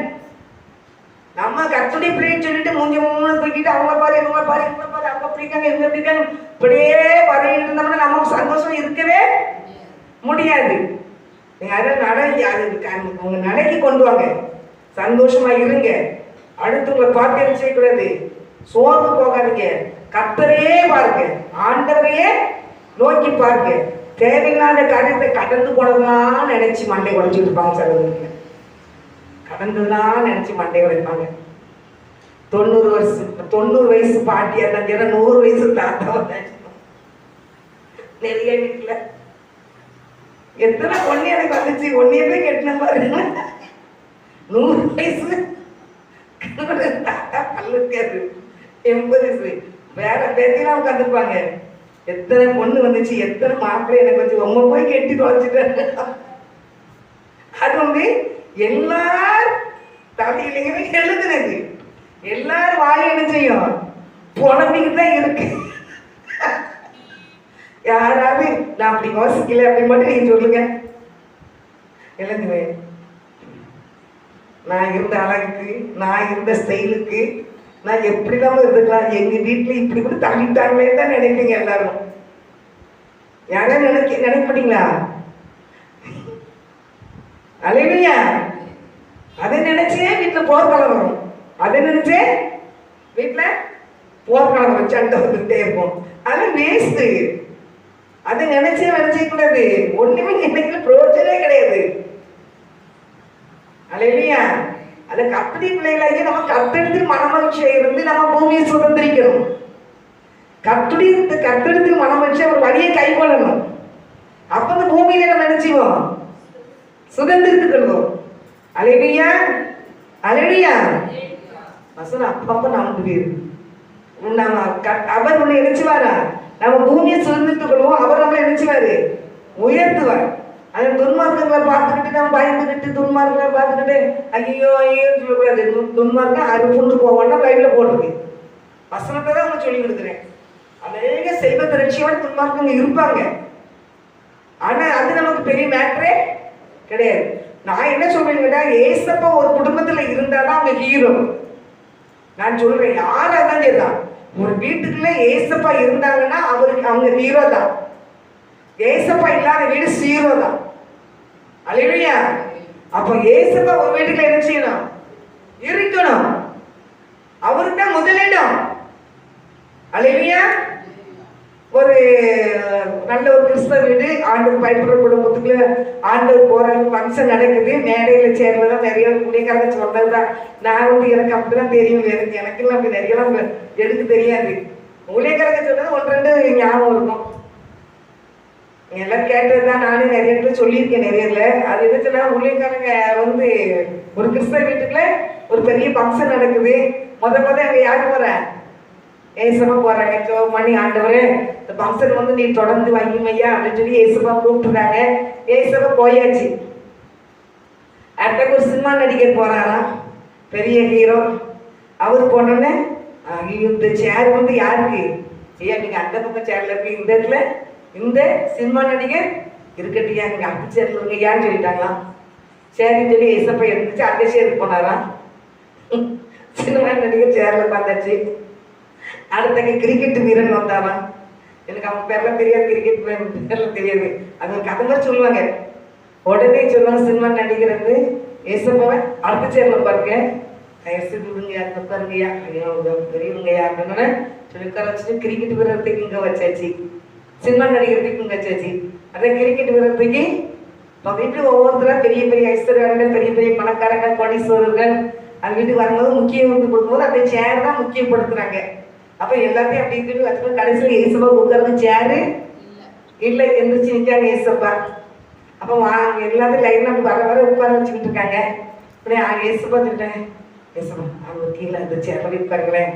நம்ம கர்த்தருடைய பிள்ளைன்னு சொல்லிட்டு மூஞ்சி மூணு தூக்கிட்டு அவங்க பாரு இவங்க பாரு இவங்க பாரு அவங்க பிடிக்காங்க இவங்க பிடிக்காங்க இப்படியே பறவைட்டு இருந்தோம்னா நம்ம சந்தோஷம் இருக்கவே முடியாது. நீங்க அதை உங்க நடைக்கு கொண்டு வாங்க. சந்தோஷமா இருங்க. அடுத்து உங்களை பார்த்து என்ன செய்யக்கூடாது? சோர்ந்து போகாதீங்க. கர்த்தரையே பாருங்க, ஆண்டவரையே நோக்கி பாருங்க. தேவையில்லாத காரியத்தை கடந்து போனதுலாம் நினைச்சு மண்டை உடைச்சிட்டு இருப்பாங்க. சகோதரிங்க கடந்ததுலாம் நினைச்சு மண்டை உடைப்பாங்க. 90 வயசு பாட்டியா இருந்தாங்க, 100 வயசு தாத்தா நிறைய வீட்டுல எத்தனை பொண்ணு எனக்கு வந்துச்சு. ஒன்னே போய் கெட்டின பாருங்க. 100 வயசு தாத்தா பல்லுக்காரு. 80 வயசு வேற பேத்திலாம் உட்காந்துருப்பாங்க. எத்தனை பொண்ணு வந்துச்சு, எத்தனை மாப்பிள்ளை எனக்கு வச்சு உங்க போய் கெட்டி தொலைச்சிட்டு. அது வந்து எல்லாரும் தலையிலையுமே எழுதுனது. எல்லாரும் வாழை என்ன செய்யும்? புலம்பிக்கிட்டு தான் இருக்கு. யாராவது நான் அப்படி யோசிக்கல அப்படி மட்டும் நீங்க சொல்லுங்க. எழுதுவே நான் இருந்த அழகுக்கு, நான் இருந்த ஸ்டைலுக்கு நான் எப்படி தான் இருந்துக்கலாம். எங்க வீட்டுல இப்படி கூட தள்ளிட்டாங்களே தான் நினைப்பீங்க எல்லாரும். யாரும் நினைக்க மாட்டீங்களா? அல்லேலூயா. அதை நினைச்சே வீட்டுல போர்க்களம் வரும். அதை நினைச்சே வீட்டுல போர்க்களம் வரும். சண்டை வந்துட்டே இருப்போம். அது வேஸ்ட். அதை நினைச்சே நினைச்சே கூடாது. ஒண்ணுமே நினைக்கிற பிரயோஜனமே கிடையாது. அல்லேலூயா. அது கர்த்தருடைய பிள்ளைகளாகி நம்ம கர்த்தரிடத்தில் மனமகிழ்ச்சியா இருந்து நம்ம பூமியை சுதந்திரிக்கணும். கர்த்தரிடத்தில் மனமகிழ்ச்சியா ஒரு வழியை கை கொள்ளணும். அப்ப அந்த பூமியில நம்ம நினைச்சுவோம் சுதந்திரத்துக்கணும். அல்லேலூயா. அல்லேலூயா. வசனம் அப்பப்ப நமக்கு அவர் உன்னை நினைச்சுவாரா? நம்ம பூமியை சுதந்திரத்துக்கணும். அவர் நம்மளை நினைச்சுவாரு, உயர்த்துவார். அந்த துன்மார்க்கங்களை பார்த்துக்கிட்டு நம்ம பயந்துக்கிட்டு துன்மார்க்கங்களை பார்த்துக்கிட்டு ஐயோ ஐயோன்னு சொல்லக்கூடாது. துன்மார்க்கம் அது புண்டு போவான்னா பைபிள்ல போட்டிருக்கு. வசனத்தை தான் அவங்க சொல்லி கொடுக்குறேன். அநேக செல்வ திரட்சியோட துன்மார்க்கங்க இருப்பாங்க. ஆனா அது நமக்கு பெரிய மேட்டரே கிடையாது. நான் என்ன சொல்றேன்னா, ஏசப்பா ஒரு குடும்பத்துல இருந்தாதான் அவங்க ஹீரோ. நான் சொல்றேன், யாரா தான் சரிதான், ஒரு வீட்டுக்குள்ள ஏசப்பா இருந்தாங்கன்னா அவங்க ஹீரோ தான். ஏசப்பா இல்லாத வீடு சீரோ தான். அல்லேலூயா. அப்ப ஏசப்பா ஒரு வீட்டுக்குள்ள என்ன செய்யணும்? இருக்கணும். அவருக்கு தான் முதலிடம். அல்லேலூயா. ஒரு நல்ல ஒரு கிறிஸ்தவ வீடு, ஆண்டவர் பயப்படுற குடும்பத்துக்குள்ள ஆண்டவர் போற ஃபங்க்ஷன் நடக்குது. மேடையில சேர்றதுதான் நிறைய ஊழியக்காரங்க சொன்னதுதான். நான் வந்து எனக்கு அப்படிதான் தெரியும். எனக்குலாம் அப்படி நிறையலாம் எடுக்க தெரியாது. ஊழியக்காரங்க சொன்னது 1-2 ஞாபகம் இருக்கும். எல்லாம் கேட்டதுதான். நானே நிறைய இடத்துல சொல்லியிருக்கேன். நிறைய அது எதுக்குன்னா, ஊழியக்காரங்க வந்து ஒரு கிறிஸ்தவ வீட்டுக்குள்ள ஒரு பெரிய ஃபங்க்ஷன் நடக்குது. முத அங்க யாரு போற? ஏசப்பா போறாங்க. மணி ஆண்டவரே இந்த ஃபங்க்ஷன் வந்து நீ தொடர்ந்து வைங்கய்யா அப்படின்னு சொல்லி ஏசப்பா கூப்பிட்டுறாங்க. ஏசப்பா போயாச்சு. அடுத்த ஒரு சினிமா நடிகர் போறாராம். பெரிய ஹீரோ. அவர் போனோன்னே இந்த சேர் வந்து யாருக்கு? ஐயா நீங்க அந்த பக்கம் சேர்ல இருக்கு, இந்த இடத்துல இந்த சினிமா நடிகர் இருக்கட்டியா, நீங்க அந்த சேர்ல இருங்கய்யான்னு சொல்லிட்டாங்களாம். சரின்னு சொல்லி ஏசப்பா இருந்துச்சு, அந்த சேருக்கு போனாராம். சினிமா நடிகர் சேர்ல பார்த்தாச்சு. அடுத்தங்க கிரிக்கெட் வீரன் வந்தாராம். எனக்கு அவங்க பேர்லாம் தெரியாது, கிரிக்கெட் பேர்லாம் தெரியாது. அது ஒரு கதை மாதிரி சொல்லுவாங்க. உடனே சொல்லுவாங்க சினிமா நடிகர் வந்து ஏசப்பாவை அடுத்த சேர்ல பாருங்க, உட்காருங்கய்யா, ஐயோ பெரியவங்கய்யா அப்படின்னு சொல்லி உட்கார வச்சுட்டு கிரிக்கெட் வீரத்துக்கு இங்க வச்சாச்சு, சினிமா நடிகருக்கு இங்க வச்சாச்சு. அதான் கிரிக்கெட் வீரத்துக்கு இப்படி ஒவ்வொருத்தரா பெரிய பெரிய ஐஸ்வர்யாளர்கள், பெரிய பெரிய பணக்காரங்க, கோடீஸ்வரர்கள் அந்த வீட்டுக்கு வரும்போது முக்கியம் கொடுக்கும்போது அந்த சேர் தான் முக்கியப்படுத்துறாங்க. அப்ப எல்லாத்தையும் அப்படி சொல்லி வச்சுக்கணும். கடைசியில் ஏசப்பா உட்கார்ந்து சேரு இல்லை, எந்திரிச்சு நிற்காங்க ஏசப்பா. அப்போ எல்லாத்தையும் லைன் அப்படி வர வர உட்கார வச்சுக்கிட்டு இருக்காங்க. அப்படியே ஏசப்பா சொல்லிட்டேன், ஏசப்பா அவங்க கீழே அந்த சேர்ல உட்காருங்களேன்.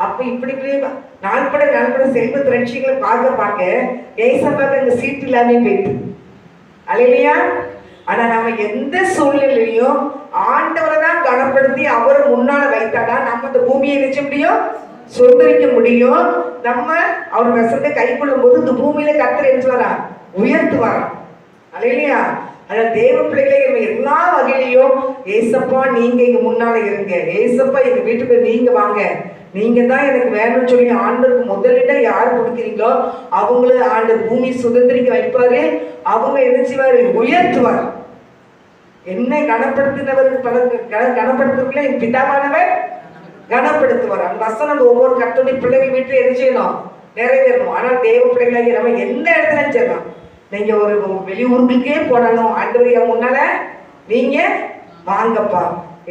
அப்ப இப்படி இப்படி நாள்பட செல்வ திரட்சிகளை பார்க்க ஏசப்பாக்கு அந்த சீட்டு இல்லாமே போயிட்டு அல்லையா. ஆனா நம்ம எந்த சூழ்நிலையிலையும் ஆண்டவரை தான் கனப்படுத்தி அவரை முன்னால வைத்தாதான் நம்ம இந்த பூமியை நினைச்ச முடியும், சொந்தரிக்க முடியும். நம்ம அவர் வசத்தை கை கொள்ளும் போது இந்த பூமியில கர்த்தர் எடுத்து வரா, உயர்த்து வரா அல்லையா. அதாவது தேவ பிள்ளைகளை எல்லா வகையிலையும் ஏசப்பா நீங்க இங்க முன்னால இருங்க, ஏசப்பா எங்க வீட்டுக்கு நீங்க வாங்க, நீங்க தான் எனக்கு வேணும்னு சொல்லி ஆண்டவருக்கு முதலிடம் யார் கொடுக்குறீங்களோ அவங்கள ஆண்டவர் பூமி சுதந்திரிக்க வைப்பாரு. அவங்க எதிர்ச்சிவாரு, உயர்த்துவார். என்னை கனப்படுத்தினவருக்கு கனப்படுத்துறதுல என் பிதாவானவர் கனப்படுத்துவார். அந்த வசனம் ஒவ்வொரு கர்த்தருடைய பிள்ளைகள் வீட்டுல எது செய்யணும், நிறைவேறணும். ஆனால் தேவ பிள்ளைகளாகி நம்ம எந்த இடத்துல செய்யலாம், நீங்க ஒரு வெளியூருக்கே போனாலும் ஆண்டவரையா முன்னால நீங்க வாங்கப்பா,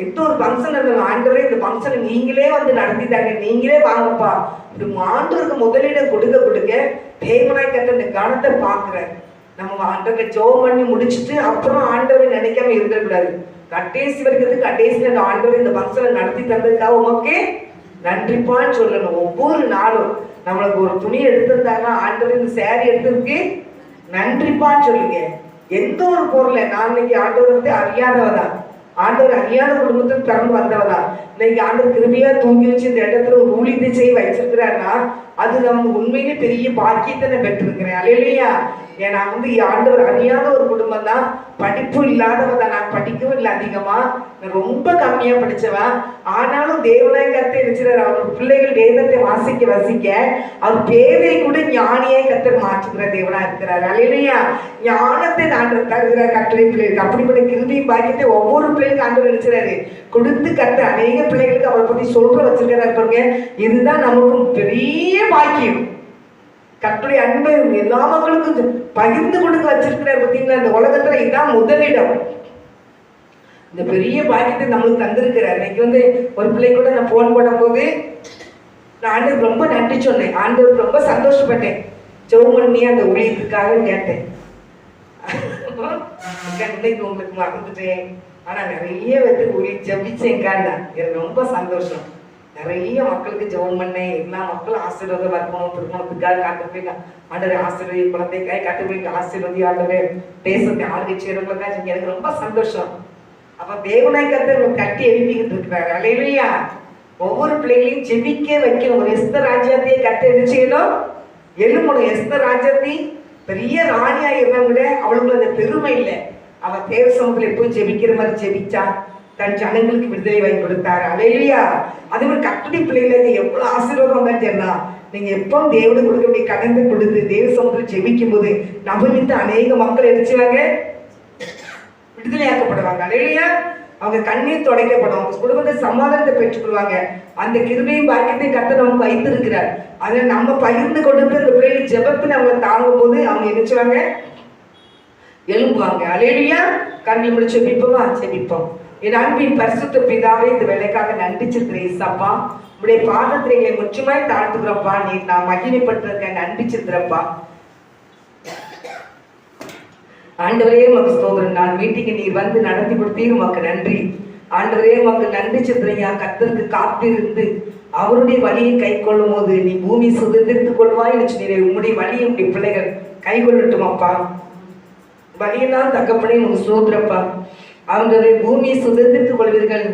எந்த ஒரு ஃபங்க்ஷன் இருந்தாலும் ஆண்டவரே இந்த ஃபங்க்ஷனை நீங்களே வந்து நடத்திட்டாங்க, நீங்களே வாங்கப்பா. இப்படி ஆண்டவருக்கு முதலிடம் கொடுக்க தேவனாய் கர்த்தர் இந்த கணத்தை பார்க்கிறேன். நம்ம ஆண்டவரை ஜெபம் பண்ணி முடிச்சுட்டு அப்புறம் ஆண்டவரை நினைக்காம இருந்துடக்கூடாது. கடைசி வரைக்கும் கடைசியில் அந்த ஆண்டவர் இந்த ஃபங்க்ஷனை நடத்தி தந்ததுக்காக உமக்கு நன்றிப்பான்னு சொல்லணும். ஒவ்வொரு நாளும் நம்மளுக்கு ஒரு துணி எடுத்திருந்தாங்கன்னா ஆண்டவர் இந்த சேரீ எடுத்ததுக்கு நன்றிப்பான்னு சொல்லுங்க. எந்த ஒரு பொருளை நான் இன்னைக்கு ஆண்டவர் வந்து அறியாதவதான், ஆண்டவர் அறியாத குடும்பத்தில் பிறந்து வந்தவதா, இன்னைக்கு ஆண்டவர் கிருபையா தூங்கி வச்சு இந்த இடத்துல ஒரு ஊழியத்தை செய்ய வச்சிருக்கிறாருன்னா அது நம்ம உண்மையிலே பெரிய பாக்கியத்தை நான் பெற்றிருக்கிறேன் அல்லையா. ஏன்னா வந்து ஆண்டவர் அறியாத ஒரு குடும்பம் தான், படிப்பு இல்லாதவதான், நான் படிக்கவும் இல்லை அதிகமா, நான் ரொம்ப கம்மியா படிச்சவன். ஆனாலும் தேவனாய் கர்த்தர் இருக்கிறார், அவர் பிள்ளைகள் வேதத்தை வாசிக்க அவர் பேரை கூட ஞானியாய் கர்த்தர் மாற்றுகிற தேவனா இருக்கிறார் அல்லையா. ஞானத்தை ஆண்டவர் தருகிற கட்டளை பிள்ளைகளுக்கு அப்படிப்பட்ட கிருபையும் பாக்கியத்தை ஒவ்வொரு பிள்ளைகளுக்கு ஆண்டவர் நினைச்சாரு கொடுத்து கர்த்தர் அநேக பிள்ளைகளுக்கு அவரை பத்தி சொல்ற வச்சிருக்கிறார் பாருங்க. இதுதான் நமக்கு பெரிய பாக்கியம். கர்த்தருடைய அன்பை எல்லா மக்களுக்கும் பகிர்ந்து கொடுக்க வச்சிருக்கிறார் பார்த்தீங்களா. இந்த உலகத்துல இதுதான் முதலிடம். இந்த பெரிய பாக்கியத்தை நம்மளுக்கு தந்திருக்கிறார். இன்னைக்கு வந்து ஒரு பிள்ளை கூட நான் போன் போடும் போது நான் ஆண்டவருக்கு ரொம்ப நன்றி சொன்னேன், ஆண்டவருக்கு ரொம்ப சந்தோஷப்பட்டேன். ஜெபம் பண்ணி அந்த ஊழியத்துக்காக கேட்டேன். இன்னைக்கு உங்களுக்கு மறந்துட்டேன், ஆனா நிறைய பேருக்கு ஊழிய ஜபிச்சேங்காண்டா எனக்கு ரொம்ப சந்தோஷம். நிறைய மக்களுக்கு ஜெபம் பண்ணேன், எல்லா மக்களும் ஆசீர்வாதம் வரணும், திருமணத்துக்காக காட்டு போய் ஆண்டவரை ஆசீர்வதி, குழந்தைக்காக காட்டு போய் ஆசீர்வதி, ஆண்டவரை தேசத்தை ஆளுகை செய்யறவங்களுக்காக எனக்கு ரொம்ப சந்தோஷம். அப்ப தேவனாய் கர்த்தர் கட்டி எழுப்பிக்கிட்டு இருக்கிறாரு அல்லையா. ஒவ்வொரு பிள்ளைகளையும் ஜெபிக்க வைக்கணும். ஒரு எஸ்தர் ராஜ்யத்தையே கட்ட என்ன செய்யணும், எழுமணும். எஸ்தர் ராஜ்யத்தை பெரிய ராணியா இருந்தவங்க அவளுக்கு அந்த பெருமை இல்லை. அவ தேவ சமூகத்துல போய் ஜெபிக்கிற மாதிரி ஜெபிச்சா, தன் ஜனங்களுக்கு விடுதலை வாங்கி கொடுத்தாரு அல்லையா. அதே மாதிரி கட்டுரை பிள்ளைகளுக்கு எவ்வளவு ஆசீர்வாதம் தான் சொன்னா, நீங்க எப்பவும் தேவனுக்கு கொடுக்க கடந்து கொடுத்து தேவ சமூகத்தில் ஜெபிக்கும் போது நபரித்து அநேக மக்கள் எடுத்துவாங்க, விடுதலையாக்கப்படுவாங்க அல்லையா. அவங்க கண்ணீர் துடைக்கப்படும், அவங்க குடும்பத்தை சமாதானத்தை பெற்றுக்கொள்வாங்க. அந்த கிருபையும் பாக்கியத்தையும் கர்த்தர் நமக்கு வைத்திருக்கிறார். அதை நம்ம பகிர்ந்து கொடுத்து அந்த பிள்ளைகள் ஜெபத்தில் அவங்க தாங்கும் போது அவங்க நினைச்சுவாங்க, எழும்புவாங்க அல்லையா. கண்ணி முடிச்சு ஜெபிப்போம். என் அன்பின் பரிசுத்த பிதாவே, இந்த வேலைக்காக நன்றிச்சிருக்கிறேன் ஏசப்பா. உடைய பாதத்தை எங்களை முற்றுமாய் தாழ்த்துக்கிறப்பா. நீ நான் மகிமைப்பட்டிருக்கேன், நன்றிச்சிருக்கிறப்பா. ஆண்டவரே உமக்கு ஸ்தோத்திரம். நான் மீட்டிங்கு நீர் வந்து நடத்தி கொடுத்தீர், உமக்கு நன்றி. ஆண்டவரே உமக்கு நன்றி சித்திரையா. கர்த்தருக்கு காத்திருந்து அவருடைய வழியை கை கொள்ளும் போது நீ பூமி சுதந்திரித்துக் கொள்வாய் என்று சொன்னீரே. உம்முடைய வழியை உடைய பிள்ளைகள் கை கொள்ளட்டும் அப்பா. வழியெல்லாம் தக்கப்படி உங்க ஸ்தோத்திரப்பா. அவங்களுடைய பூமியை சுதந்திரித்துக் கொள்வீர்கள்.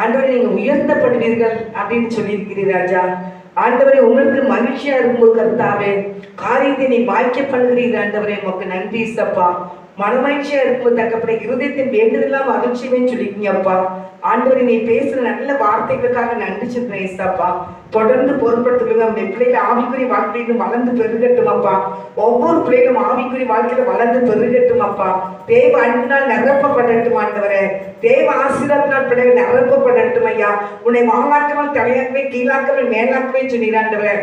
ஆண்டவரை நீங்க உயர்த்தப்படுவீர்கள் அப்படின்னு சொல்லியிருக்கிறீர் ராஜா. ஆண்டவரே, உங்களுக்கு மகிழ்ச்சியா இருக்கும்போது கர்த்தாவே காரியத்தை நீ வாய்க்க பண்ணுகிறீர் ஆண்டவரே. உமக்கு நன்றி சப்பா. மனமகிழ்ச்சியா இருக்கும்போது தக்கப்பட இருதயத்தின் வேண்டுதெல்லாம் மகிழ்ச்சியுமே சொல்லிருக்கீங்க அப்பா. ஆண்டவரை நீ பேசுற நல்ல வார்த்தைகளுக்காக நன்றி சொல்றேன் ஏசப்பா. தொடர்ந்து பொருட்படுத்துங்க. அந்த பிள்ளைகள் ஆவிக்குரிய வாழ்க்கையிலும் வளர்ந்து பெருகட்டும் அப்பா. ஒவ்வொரு பிள்ளைகளும் ஆவிக்குரிய வாழ்க்கையில வளர்ந்து பெருகட்டும் அப்பா. தேவ அன்பினால் நிரப்பப்படட்டும் ஆண்டவரே. தேவ ஆசீர்வாதத்தினால் பிள்ளைகள் நிரப்பப்படட்டும் ஐயா. உன்னை வாழாக்கவன் தலையாக்கவே கீழாக்கவே மேலாக்கவே சொன்னீராண்டவரே.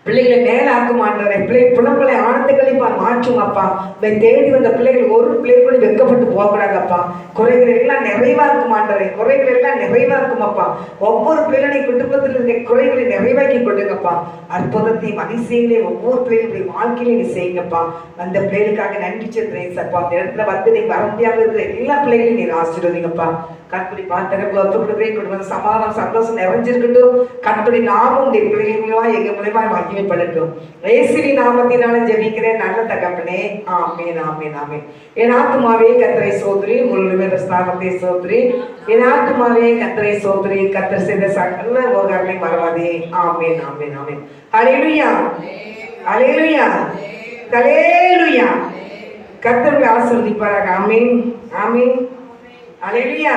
பிள்ளைகளை மேலாக்கும் ஆண்டவரே. பிள்ளை புலம்பலை ஆனந்தங்களை மாற்றும் அப்பா. தேடி வந்த பிள்ளைகள் ஒரு பிள்ளைகளும் வெட்கப்பட்டு போகக்கூடாதப்பா. குறைகளை எல்லாம் நிறைவாக்கும் ஆண்டவரே. குறைகளை எல்லாம் நிறைவாக்கும் அப்பா. ஒவ்வொரு பிள்ளைகளை குடும்பத்தில் இருக்க குறைகளை நிறைவாக்கி கொடுங்கப்பா. அற்புதத்தை அதிசயங்களை ஒவ்வொரு பிள்ளைகளுடைய வாழ்க்கையில நீ செய்யுங்கப்பா. அந்த பிள்ளைகளுக்காக நன்றி செலுத்துறேன் சப்பா. அந்த இடத்துல வந்து நீ வர முடியாமல் இருக்கிற எல்லா பிள்ளைகளையும் நீர் ஆசீர்வதிங்கப்பா. கற்படி பார்த்தகங்களை ஒத்துக்கொடுவே கொடுங்க. சமாதானம் சந்தோஷம் நிறைஞ்சிருக்கட்டும். கற்படி நாமும் உடைய பிள்ளைகள் மூலமா எங்க மூலமா மகிமைப்படட்டும். இயேசுவின் நாமத்தினால ஜெபிக்கிறேன் நல்ல தகப்பனே. ஆமென் ஆமென் ஆமென். என் ஆத்துமாவே கர்த்தரை சோதரி, முழுமே ஸ்தானத்தை சோதரி. என் ஆத்துமாவே கர்த்தரை சோதரி, கர்த்தர் செய்த சகல உபகாரங்களை மறவாதே. ஆமென் ஆமென் ஆமென். ஹல்லேலூயா ஹல்லேலூயா ஹல்லேலூயா. கர்த்தரை ஆசீர்வதிப்பாராக. ஆமென் ஆமென். ஹல்லேலூயா.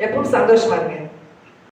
எப்பவும் சந்தோஷமா இருங்க.